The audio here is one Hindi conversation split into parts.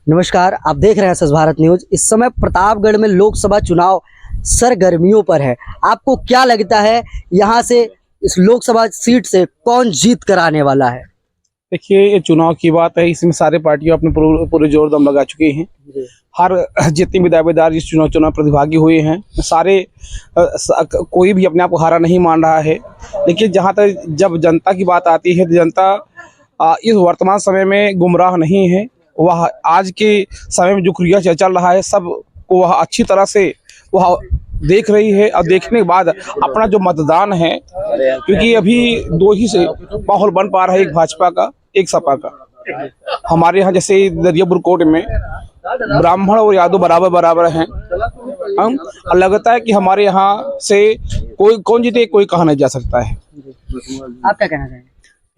नमस्कार, आप देख रहे हैं स्वच्छ भारत न्यूज। इस समय प्रतापगढ़ में लोकसभा चुनाव सरगर्मियों पर है। आपको क्या लगता है यहाँ से इस लोकसभा सीट से कौन जीत कर आने वाला है? देखिए, ये चुनाव की बात है, इसमें सारे पार्टियां अपने पूरे जोर दम लगा चुकी हैं। हर जितने भी दावेदार इस चुनाव प्रतिभागी हुए हैं सारे कोई भी अपने आप को हारा नहीं मान रहा है। लेकिन जहां तक जब जनता की बात आती है तो जनता इस वर्तमान समय में गुमराह नहीं है। वह आज के समय में जो क्रिया चल रहा है सब को वह अच्छी तरह से वह देख रही है और देखने के बाद अपना जो मतदान है, क्योंकि अभी दो ही से माहौल बन पा रहा है, एक भाजपा का एक सपा का। हमारे यहाँ जैसे दरियापुर कोट में ब्राह्मण और यादव बराबर हैं। हम लगता है कि हमारे यहाँ से कोई कौन जीते कोई कहा नहीं जा सकता है। आप क्या कहना चाहेंगे?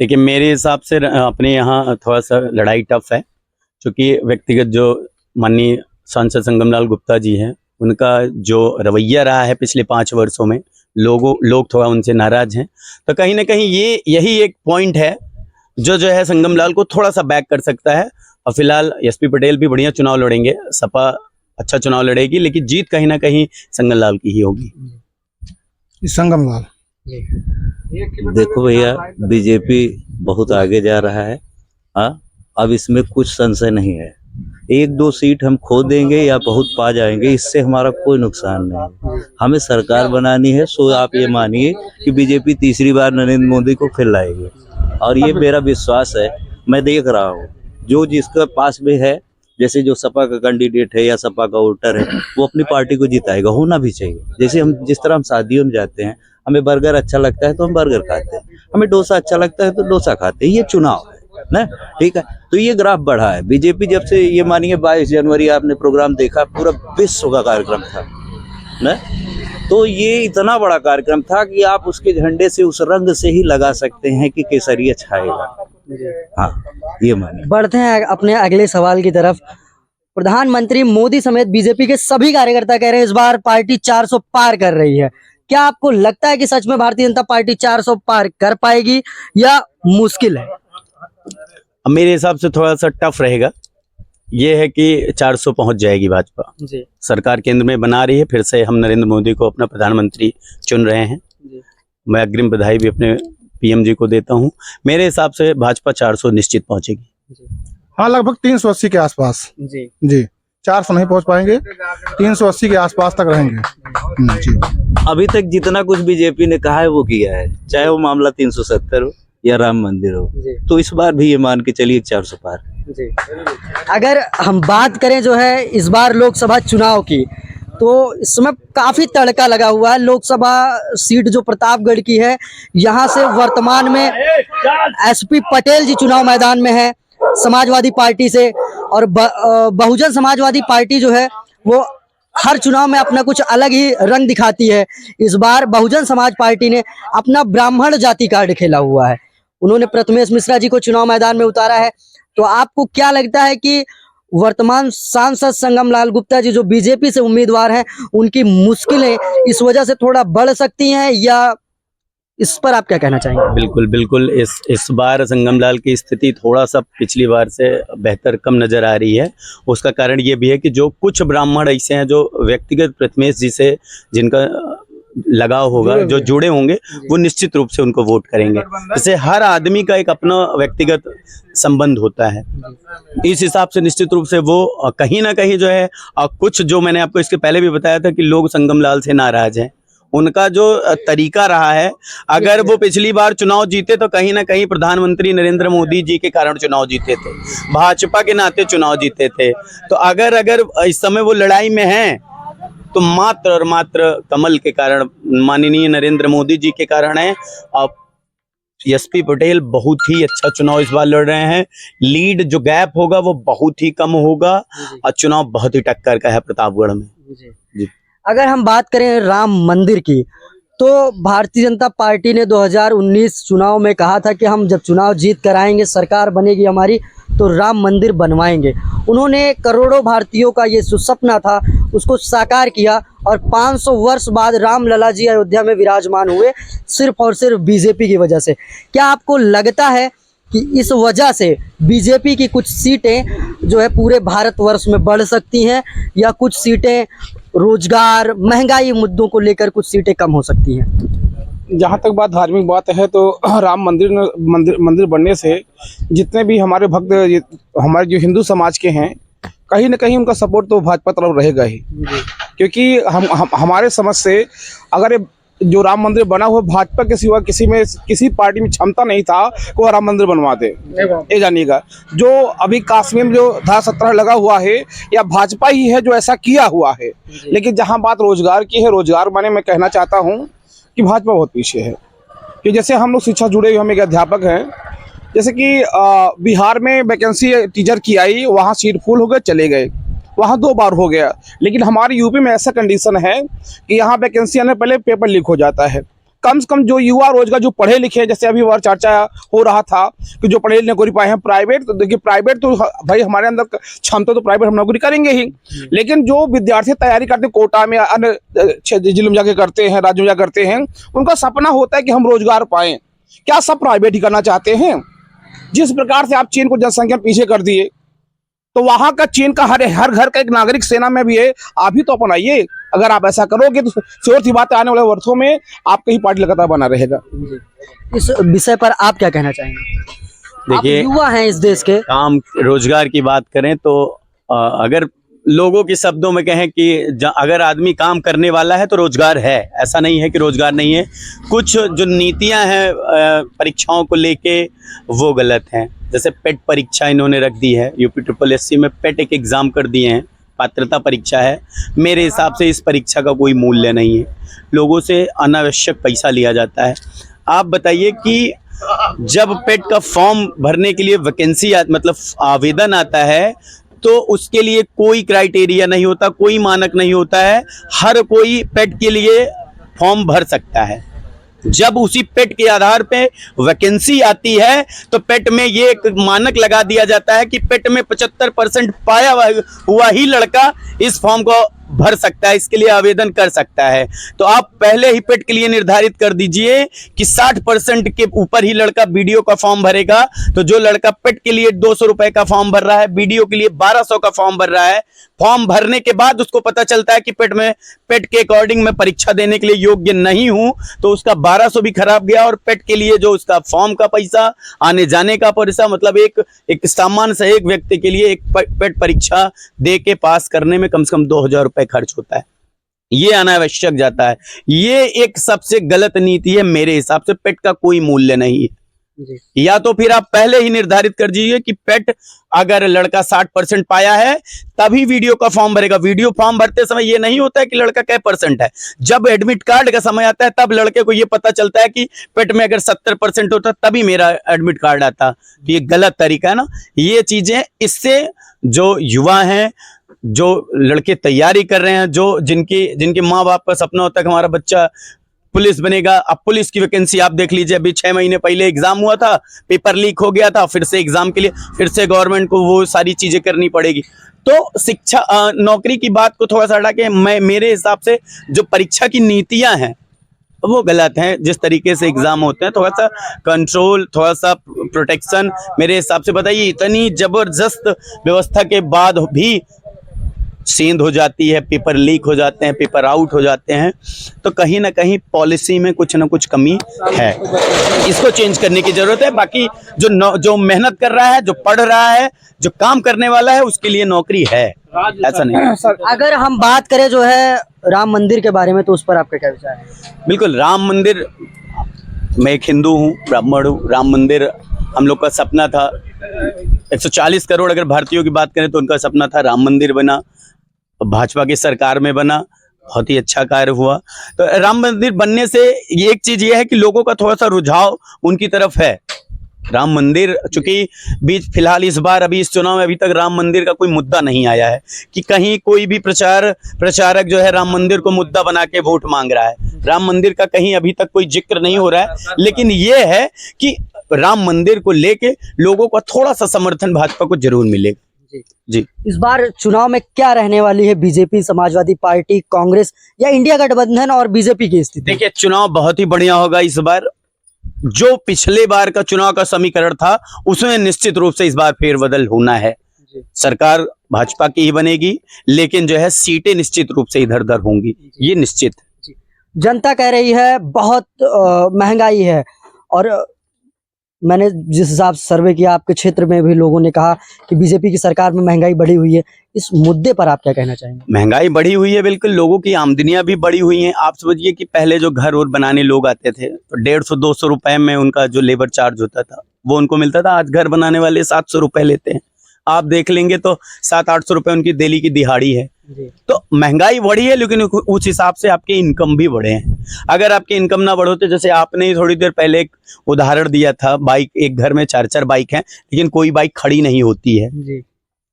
देखिए, मेरे हिसाब से अपने यहाँ थोड़ा सा लड़ाई टफ है, क्योंकि व्यक्तिगत जो माननीय सांसद संगमलाल गुप्ता जी हैं, उनका जो रवैया रहा है पिछले 5 वर्षों में, लोग थोड़ा उनसे नाराज हैं। तो कहीं ना कहीं यही एक पॉइंट है जो है संगमलाल को थोड़ा सा बैक कर सकता है। और फिलहाल एसपी पटेल भी बढ़िया चुनाव लड़ेंगे, सपा अच्छा चुनाव लड़ेगी, लेकिन जीत कहीं ना कहीं संगमलाल की ही होगी। संगमलाल देखो भैया, बीजेपी बहुत आगे जा रहा है। हाँ, अब इसमें कुछ संशय नहीं है। 1-2 सीट हम खो देंगे या बहुत पा जाएंगे, इससे हमारा कोई नुकसान नहीं है। हमें सरकार बनानी है, सो आप ये मानिए कि बीजेपी तीसरी बार नरेंद्र मोदी को फिर लाएगी। और ये मेरा विश्वास है, मैं देख रहा हूँ जो जिसके पास में है, जैसे जो सपा का कैंडिडेट है या सपा का वोटर है, वो अपनी पार्टी को जिताएगा, होना भी चाहिए। जैसे हम जिस तरह हम शादियों में जाते हैं, हमें बर्गर अच्छा लगता है तो हम बर्गर खाते हैं, हमें डोसा अच्छा लगता है तो डोसा खाते हैं। ये चुनाव है ना, ठीक है। तो ये ग्राफ बढ़ा है। बीजेपी जब से, ये मानिए 22 जनवरी आपने प्रोग्राम देखा, पूरा विश्व का कार्यक्रम था ना, तो ये इतना बड़ा कार्यक्रम था कि आप उसके झंडे से उस रंग से ही लगा सकते हैं कि केसरिया छाएगा। हाँ, ये मानिए। बढ़ते हैं अपने अगले सवाल की तरफ। प्रधानमंत्री मोदी समेत बीजेपी के सभी कार्यकर्ता कह रहे हैं इस बार पार्टी 400 पार कर रही है। क्या आपको लगता है कि सच में भारतीय जनता पार्टी 400 पार कर पाएगी या मुश्किल है? मेरे हिसाब से थोड़ा सा टफ रहेगा। ये है कि 400 पहुंच जाएगी भाजपा जी। सरकार केंद्र में बना रही है, फिर से हम नरेंद्र मोदी को अपना प्रधानमंत्री चुन रहे हैं जी। मैं अग्रिम बधाई भी अपने पीएम जी को देता हूं। मेरे हिसाब से भाजपा 400 निश्चित पहुंचेगी। हाँ, लगभग 380 के आसपास जी। 400 नहीं पहुंच पाएंगे, 380 के आसपास तक रहेंगे जी। अभी तक जितना कुछ बीजेपी ने कहा है वो किया है, चाहे वो मामला 370 हो या राम मंदिर हो, तो इस बार भी ये मान के चलिए 400 पार जी। अगर हम बात करें जो है इस बार लोकसभा चुनाव की, तो इसमें काफी तड़का लगा हुआ है। लोकसभा सीट जो प्रतापगढ़ की है, यहाँ से वर्तमान में एसपी पटेल जी चुनाव मैदान में है समाजवादी पार्टी से, और बहुजन समाजवादी पार्टी जो है वो हर चुनाव में अपना कुछ अलग ही रंग दिखाती है। इस बार बहुजन समाज पार्टी ने अपना ब्राह्मण जाति कार्ड खेला हुआ है। उन्होंने प्रथमेश मिश्रा जी को चुनाव मैदान में उतारा है। तो आपको क्या लगता है कि वर्तमान सांसद संगमलाल गुप्ता जी जो बीजेपी से उम्मीदवार हैं, उनकी मुश्किलें इस वजह से थोड़ा बढ़ सकती हैं, या इस पर आप क्या कहना चाहेंगे? बिल्कुल इस बार संगमलाल की स्थिति थोड़ा सा पिछली बार से बेहतर कम नजर आ रही है। उसका कारण ये भी है कि जो कुछ ब्राह्मण ऐसे हैं जो व्यक्तिगत प्रथमेश जी से जिनका लगाव होगा, जो जुड़े होंगे, वो निश्चित रूप से उनको वोट करेंगे। जैसे हर आदमी का एक अपना व्यक्तिगत संबंध होता है, इस हिसाब से निश्चित रूप से वो कहीं ना कहीं जो है कुछ, जो मैंने आपको इसके पहले भी बताया था कि लोग संगमलाल से नाराज हैं। उनका जो तरीका रहा है, अगर वो पिछली बार चुनाव जीते तो कहीं ना कहीं प्रधानमंत्री नरेंद्र मोदी जी के कारण चुनाव जीते थे, भाजपा के नाते चुनाव जीते थे। तो अगर इस समय वो लड़ाई में हैं तो मात्र और मात्र कमल के कारण, माननीय नरेंद्र मोदी जी के कारण है। और एसपी पटेल बहुत ही अच्छा चुनाव इस बार लड़ रहे हैं। लीड जो गैप होगा वो बहुत ही कम होगा और चुनाव बहुत ही टक्कर का है प्रतापगढ़ में जी। अगर हम बात करें राम मंदिर की, तो भारतीय जनता पार्टी ने 2019 चुनाव में कहा था कि हम जब चुनाव जीत कर आएंगे, सरकार बनेगी हमारी, तो राम मंदिर बनवाएंगे। उन्होंने करोड़ों भारतीयों का ये जो सपना था उसको साकार किया, और 500 वर्ष बाद राम लला जी अयोध्या में विराजमान हुए, सिर्फ और सिर्फ बीजेपी की वजह से। क्या आपको लगता है कि इस वजह से बीजेपी की कुछ सीटें जो है पूरे भारतवर्ष में बढ़ सकती हैं, या कुछ सीटें रोजगार, महंगाई मुद्दों को लेकर कुछ सीटें कम हो सकती हैं? जहाँ तक बात धार्मिक बात है तो राम मंदिर बनने से जितने भी हमारे भक्त, हमारे जो हिंदू समाज के हैं, कहीं ना कहीं उनका सपोर्ट तो भाजपा तरफ रहेगा ही। क्योंकि हमारे समझ से अगर जो राम मंदिर बना हुआ भाजपा के सिवा किसी पार्टी में क्षमता नहीं था कि वो राम मंदिर बनवा दे। ये जानिएगा, जो अभी कश्मीर में जो धारा 17 लगा हुआ है, या भाजपा ही है जो ऐसा किया हुआ है। लेकिन जहाँ बात रोजगार की है, रोजगार माने मैं कहना चाहता हूँ कि भाजपा बहुत पीछे है। कि जैसे हम लोग शिक्षा जुड़े हुए, हम एक अध्यापक हैं, जैसे कि बिहार में वैकेंसी टीचर की आई, वहाँ सीट फुल हो गए, चले गए, वहाँ 2 बार हो गया। लेकिन हमारे यूपी में ऐसा कंडीशन है कि यहाँ वैकेंसी आने पहले पेपर लीक हो जाता है। कम से कम जो युवा रोजगार, जो पढ़े लिखे, जैसे अभी बार चर्चा हो रहा था कि जो पढ़े लिखे नौकरी पाए हैं प्राइवेट, तो देखिए प्राइवेट तो भाई हमारे अंदर क्षमता, तो प्राइवेट हम नौकरी करेंगे ही। लेकिन जो विद्यार्थी तैयारी करते हैं कोटा में, अन्य जिलों में जाके करते हैं, राज्यों में जाकर करते हैं, उनका सपना होता है कि हम रोजगार पाएं। क्या सब प्राइवेट ही करना चाहते हैं? जिस प्रकार से आप चीन को जनसंख्या पीछे कर दिए, तो वहां का चीन का हर घर का एक नागरिक सेना में भी है। आप भी तो अपनाइए। अगर आप ऐसा करोगे तो श्योर सी बात है, आने वाले वर्षों में आपका ही पार्टी लगातार बना रहेगा। इस विषय पर आप क्या कहना चाहेंगे? देखिए, युवा हैं इस देश के। काम रोजगार की बात करें तो अगर लोगों के शब्दों में कहें कि अगर आदमी काम करने वाला है तो रोजगार है, ऐसा नहीं है कि रोजगार नहीं है। कुछ जो नीतियां हैं परीक्षाओं को लेके वो गलत हैं। जैसे पेट परीक्षा इन्होंने रख दी है, यूपी SSC में पेट एक एग्ज़ाम कर दिए हैं, पात्रता परीक्षा है। मेरे हिसाब से इस परीक्षा का कोई मूल्य नहीं है, लोगों से अनावश्यक पैसा लिया जाता है। आप बताइए कि जब पेट का फॉर्म भरने के लिए वैकेंसी मतलब आवेदन आता है, तो उसके लिए कोई क्राइटेरिया नहीं होता, कोई मानक नहीं होता है। हर कोई पेट के लिए फॉर्म भर सकता है। जब उसी पेट के आधार पे वैकेंसी आती है तो पेट में ये एक मानक लगा दिया जाता है कि पेट में 75% पाया हुआ ही लड़का इस फॉर्म को भर सकता है, इसके लिए आवेदन कर सकता है। तो आप पहले ही पेट के लिए निर्धारित कर दीजिए कि 60% के ऊपर ही लड़का बीडीओ का फॉर्म भरेगा। तो जो लड़का पेट के लिए 200 रुपए का फॉर्म भर रहा है, बीडीओ के लिए 1200 का फॉर्म भर रहा है, फॉर्म भरने के बाद उसको पता चलता है कि पेट के अकॉर्डिंग मैं परीक्षा देने के लिए योग्य नहीं हूं, तो उसका 1200 भी खराब गया। और पेट के लिए जो उसका फॉर्म का पैसा, आने जाने का पैसा, मतलब एक सामान्य से एक व्यक्ति के लिए एक पेट परीक्षा दे के पास करने में कम से कम 2000 रुपए खर्च होता है। ये अनावश्यक जाता है। ये एक सबसे गलत नीति है मेरे हिसाब से। पेट का कोई मूल्य नहीं है। या तो फिर आप पहले ही निर्धारित कर दीजिए कि पेट अगर लड़का 60% पाया है तभी वीडियो का फॉर्म भरेगा। वीडियो फॉर्म भरते समय ये नहीं होता है कि लड़का क्या % है। जब एडमिट कार्ड का समय आता है तब लड़के को ये पता चलता है कि पेट में अगर 70% होता तभी मेरा एडमिट कार्ड आता। ये गलत तरीका है ना। ये चीजें, इससे जो युवा हैं, जो लड़के तैयारी कर रहे हैं, जो जिनके माँ बाप का सपना होता है कि हमारा बच्चा पुलिस बनेगा। अब पुलिस की वैकेंसी आप देख लीजिए, अभी 6 महीने पहले एग्जाम हुआ था, पेपर लीक हो गया था, फिर से एग्जाम के लिए फिर से गवर्नमेंट को वो सारी चीजें करनी पड़ेगी। तो शिक्षा नौकरी की बात को थोड़ा सा हटा के मेरे हिसाब से जो परीक्षा की नीतियां हैं वो गलत हैं। जिस तरीके से एग्जाम होते हैं, थोड़ा सा कंट्रोल, थोड़ा सा प्रोटेक्शन मेरे हिसाब से। बताइए, इतनी जबरदस्त व्यवस्था के बाद भी सेंध हो जाती है, पेपर लीक हो जाते हैं, पेपर आउट हो जाते हैं, तो कहीं ना कहीं पॉलिसी में कुछ ना कुछ कमी है। इसको चेंज करने की जरूरत है। बाकी जो मेहनत कर रहा है, जो पढ़ रहा है, जो काम करने वाला है, उसके लिए नौकरी है, ऐसा नहीं। अगर हम बात करें जो है राम मंदिर के बारे में, तो उस पर आपका क्या विचार है? बिल्कुल, राम मंदिर, मैं एक हिंदू हूँ, ब्राह्मण हूँ। राम मंदिर हम लोग का सपना था। 140 करोड़ अगर भारतीयों की बात करें तो उनका सपना था। राम मंदिर बना, भाजपा की सरकार में बना, बहुत ही अच्छा कार्य हुआ। तो राम मंदिर बनने से एक चीज ये है कि लोगों का थोड़ा सा रुझाव उनकी तरफ है। राम मंदिर, चूंकि फिलहाल इस बार अभी इस चुनाव में अभी तक राम मंदिर का कोई मुद्दा नहीं आया है कि कहीं कोई भी प्रचारक जो है राम मंदिर को मुद्दा बना के वोट मांग रहा है। राम मंदिर का कहीं अभी तक कोई जिक्र नहीं हो रहा है। लेकिन ये है कि राम मंदिर को लेके लोगों का थोड़ा सा समर्थन भाजपा को जरूर मिलेगा। जी, इस बार चुनाव में क्या रहने वाली है बीजेपी, समाजवादी पार्टी, कांग्रेस या इंडिया गठबंधन और बीजेपी की स्थिति? देखिए, चुनाव बहुत ही बढ़िया होगा इस बार। जो पिछले बार का चुनाव का समीकरण था उसमें निश्चित रूप से इस बार फेरबदल होना है। सरकार भाजपा की ही बनेगी, लेकिन जो है सीटें निश्चित रूप से इधर उधर होंगी, ये निश्चित है। जनता कह रही है बहुत महंगाई है, और मैंने जिस हिसाब से सर्वे किया आपके क्षेत्र में भी लोगों ने कहा कि बीजेपी की सरकार में महंगाई बढ़ी हुई है। इस मुद्दे पर आप क्या कहना चाहेंगे? महंगाई बढ़ी हुई है, बिल्कुल। लोगों की आमदनियां भी बढ़ी हुई हैं। आप समझिए कि पहले जो घर और बनाने लोग आते थे तो 150-200 रुपए में उनका जो लेबर चार्ज होता था वो उनको मिलता था। आज घर बनाने वाले 700 रुपए लेते हैं। आप देख लेंगे तो 700-800 रुपए उनकी डेली की दिहाड़ी है। तो महंगाई बढ़ी है, लेकिन उस हिसाब से आपके इनकम भी बढ़े हैं। अगर आपके इनकम ना बढ़ोते, जैसे आपने ही थोड़ी देर पहले एक उदाहरण दिया था, बाइक, एक घर में 4-4 बाइक हैं, लेकिन कोई बाइक खड़ी नहीं होती है।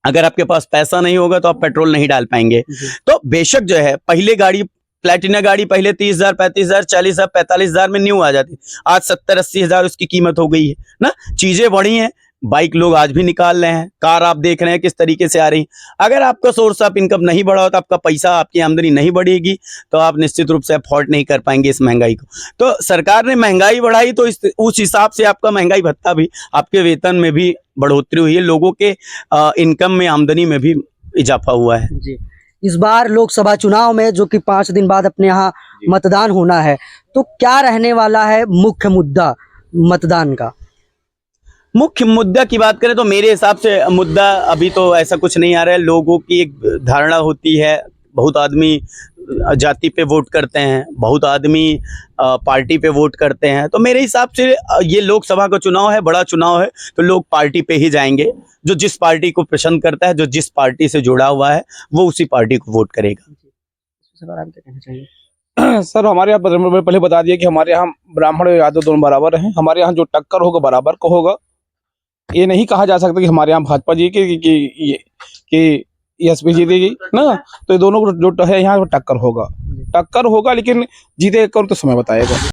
अगर आपके पास पैसा नहीं होगा तो आप पेट्रोल नहीं डाल पाएंगे। तो बेशक जो है, पहले गाड़ी, प्लेटिना गाड़ी पहले 30,000, 35,000, 40,000, 45,000 में न्यू आ जाती, आज 70-80 हजार उसकी कीमत हो गई है ना। चीजें बढ़ी हैं। बाइक लोग आज भी निकाल रहे हैं, कार आप देख रहे हैं किस तरीके से आ रही। अगर आपका सोर्स ऑफ इनकम नहीं बढ़ा हो तो आपका पैसा, आपकी आमदनी नहीं बढ़ेगी, तो आप निश्चित रूप से अफोर्ड नहीं कर पाएंगे इस महंगाई को। तो सरकार ने महंगाई बढ़ाई तो उस हिसाब से आपका महंगाई भत्ता भी, आपके वेतन में भी बढ़ोतरी हुई है, लोगों के इनकम में, आमदनी में भी इजाफा हुआ है। जी। इस बार लोकसभा चुनाव में, जो कि 5 दिन बाद अपने यहाँ मतदान होना है, तो क्या रहने वाला है मुख्य मुद्दा मतदान का? मुख्य मुद्दा की बात करें तो मेरे हिसाब से मुद्दा अभी तो ऐसा कुछ नहीं आ रहा है। लोगों की एक धारणा होती है, बहुत आदमी जाति पे वोट करते हैं, बहुत आदमी पार्टी पे वोट करते हैं। तो मेरे हिसाब से ये लोकसभा का चुनाव है, बड़ा चुनाव है, तो लोग पार्टी पे ही जाएंगे। जो जिस पार्टी को पसंद करता है, जो जिस पार्टी से जुड़ा हुआ है, वो उसी पार्टी को वोट करेगा। आप क्या कहना चाहिए? सर, हमारे यहाँ पहले बता दिया कि हमारे यहाँ ब्राह्मण और यादव दोनों बराबर हैं। हमारे यहाँ जो टक्कर होगा बराबर का होगा। ये नहीं कहा जा सकता कि हमारे यहाँ भाजपा जी कि एसपी जीतेगी ना। तो ये दोनों जो है यहाँ टक्कर होगा, लेकिन जीतेगा कौन तो समय बताएगा।